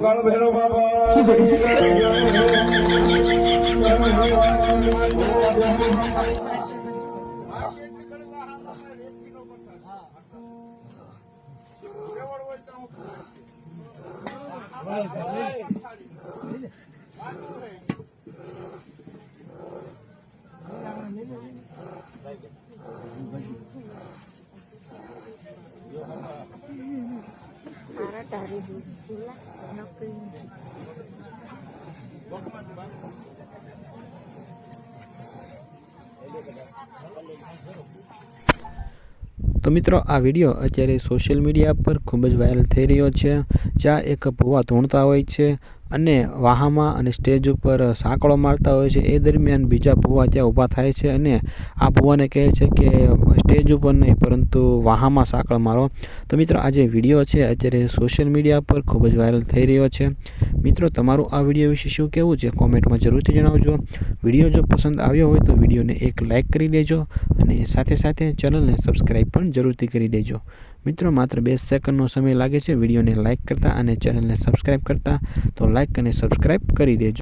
કાળ ભૈરવ બાબા arah dari dulu nokri તો મિત્રો આ વિડીયો અત્યારે સોશિયલ મીડિયા પર ખૂબ જ વાયરલ થઈ રહ્યો છે, જ્યાં એક ભૂવા ધૂણતા હોય છે અને વાહામાં અને સ્ટેજ ઉપર સાંકળો મારતા હોય છે। એ દરમિયાન બીજા ભૂવા ત્યાં ઊભા થાય છે અને આ ભૂવાને કહે છે કે સ્ટેજ ઉપર નહીં પરંતુ વાહામાં સાંકળ મારો। તો મિત્રો આ જે વિડીયો છે અત્યારે સોશિયલ મીડિયા પર ખૂબ જ વાયરલ થઈ રહ્યો છે। મિત્રો તમારું આ વિડીયો વિશે શું કહેવું છે કોમેન્ટમાં જરૂરથી જણાવજો। વિડીયો જો પસંદ આવ્યો હોય તો વિડીયોને એક લાઇક કરી દેજો અને સાથે સાથે ચેનલને સબસ્ક્રાઈબ પણ જરૂરથી કરી દેજો। મિત્રો માત્ર 2 સેકન્ડનો સમય લાગે છે વિડીયોને લાઇક કરતા અને ચેનલને સબસ્ક્રાઈબ કરતા, તો લાઇક અને સબસ્ક્રાઈબ કરી દેજો।